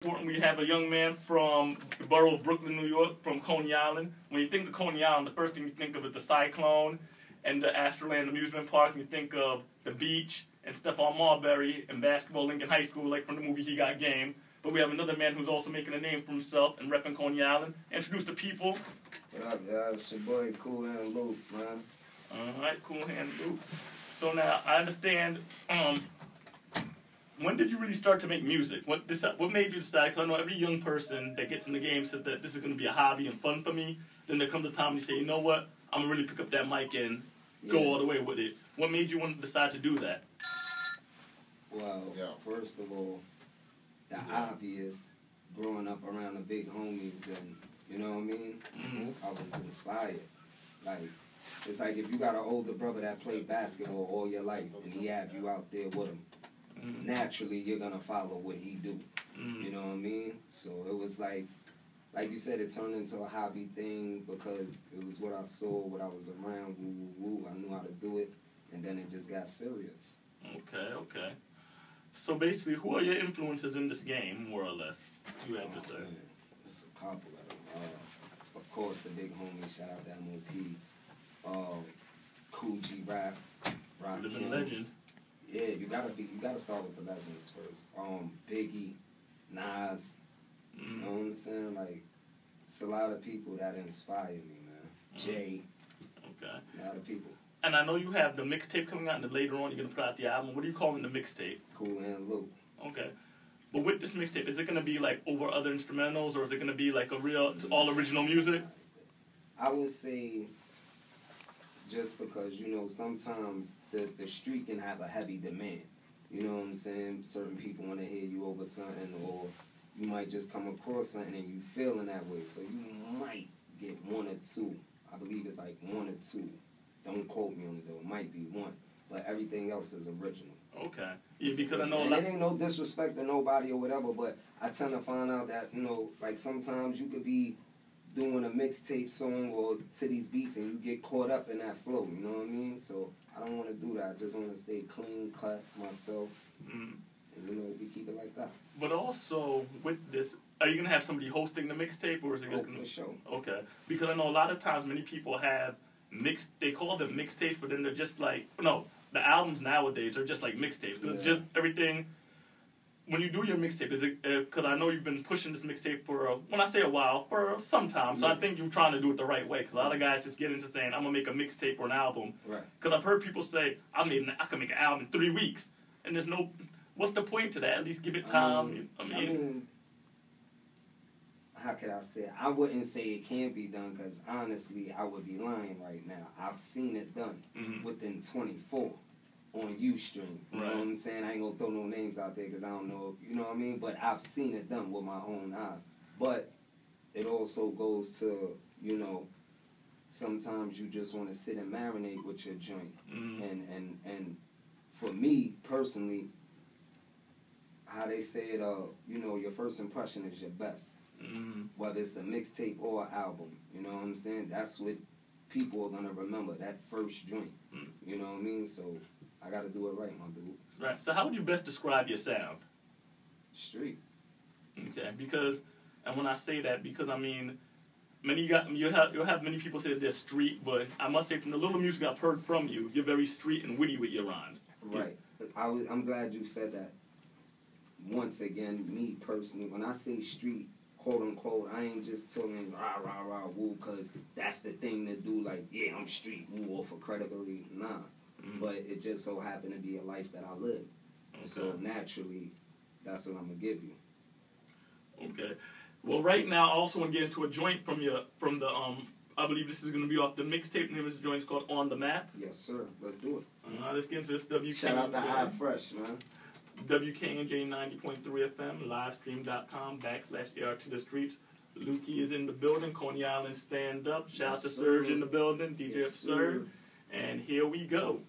We have a young man from the borough of Brooklyn, New York, from Coney Island. When you think of Coney Island, the first thing you think of is the Cyclone and the Astroland Amusement Park. And you think of the beach and Stephon Marbury and basketball, Lincoln High School, like from the movie He Got Game. But we have another man who's also making a name for himself and repping Coney Island. Introduce the people. What up, y'all? It's your boy, Cool Hand Luke, man. All right, Cool Hand Luke. So now, I understand, when did you really start to make music? What made you decide? Because I know every young person that gets in the game says that this is going to be a hobby and fun for me. Then there comes a time you say, you know what? I'm going to really pick up that mic and go all the way with it. What made you want to decide to do that? Well, first of all, the obvious, growing up around the big homies and, you know what I mean? Mm-hmm. I was inspired. Like, it's like if you got an older brother that played basketball all your life and he have you out there with him, naturally you're going to follow what he do. You know what I mean? So it was like you said, it turned into a hobby thing because it was what I saw, what I was around, woo. I knew how to do it, and then it just got serious. Okay. So basically, who are your influences in this game, more or less? You have to say. Man, it's a couple of them. Of course, the big homie, shout out to MOP. Cool G Rap, Rock Living legend. Yeah, you gotta start with the legends first. Biggie, Nas. You know what I'm saying? Like, it's a lot of people that inspire me, man. Jay. Okay. A lot of people. And I know you have the mixtape coming out, and then later on you're going to put out the album. What are you calling the mixtape? Cool Hand Luke. Okay. But with this mixtape, is it going to be like over other instrumentals, or is it going to be like a real, all original music? I would say, just because, you know, sometimes the street can have a heavy demand. You know what I'm saying? Certain people want to hear you over something, or you might just come across something and you feeling that way. So you might get one or two. I believe it's like one or two. Don't quote me on it, though. It might be one. But everything else is original. Okay. Yeah, because I know and it ain't no disrespect to nobody or whatever, but I tend to find out that, you know, like sometimes you could be doing a mixtape song or to these beats and you get caught up in that flow, you know what I mean? So I don't want to do that. I just want to stay clean, cut myself, and, you know, we keep it like that. But also, with this, are you going to have somebody hosting the mixtape, or is it just going to... for sure. Okay. Because I know a lot of times many people have they call them mixtapes, but then they're just like, no, the albums nowadays are just like mixtapes. Yeah. Just everything. When you do your mixtape, is it, because I know you've been pushing this mixtape for, when I say a while, for some time, so I think you're trying to do it the right way, because a lot of guys just get into saying, I'm going to make a mixtape or an album. Right. Because I've heard people say, I can make an album in 3 weeks, and there's no, what's the point to that? At least give it time. I mean, how could I say it? I wouldn't say it can't be done, because honestly, I would be lying right now. I've seen it done within 24 on Ustream. You know what I'm saying? I ain't gonna throw no names out there because I don't know, you know what I mean? But I've seen it done with my own eyes. But it also goes to, you know, sometimes you just want to sit and marinate with your joint. And for me, personally, how they say it, you know, your first impression is your best. Whether it's a mixtape or an album, you know what I'm saying? That's what people are going to remember, that first joint. You know what I mean? So I got to do it right, my dude. Right. So how would you best describe your sound? Street. Okay. Because, and when I say that, because I mean, you'll have many people say that they're street, but I must say from the little music I've heard from you, you're very street and witty with your rhymes. Right. I'm glad you said that. Once again, me personally, when I say street, quote unquote, I ain't just telling rah rah rah woo, because that's the thing to do. Like, yeah, I'm street woo, or for credibility. Nah. But it just so happened to be a life that I live. Okay. So naturally, that's what I'm gonna give you. Okay. Well, right now, I also want to get into a joint from the I believe this is gonna be off the mixtape. The name of this joint is called On the Map. Yes, sir. Let's do it. Let's get into this. WK. Shout out to High Fresh, man. WKNJ 90.3 FM, livestream.com/AR to the streets. Lukey is in the building. Coney Island stand up. Shout out to Surge in the building. DJ Absurd. And here we go.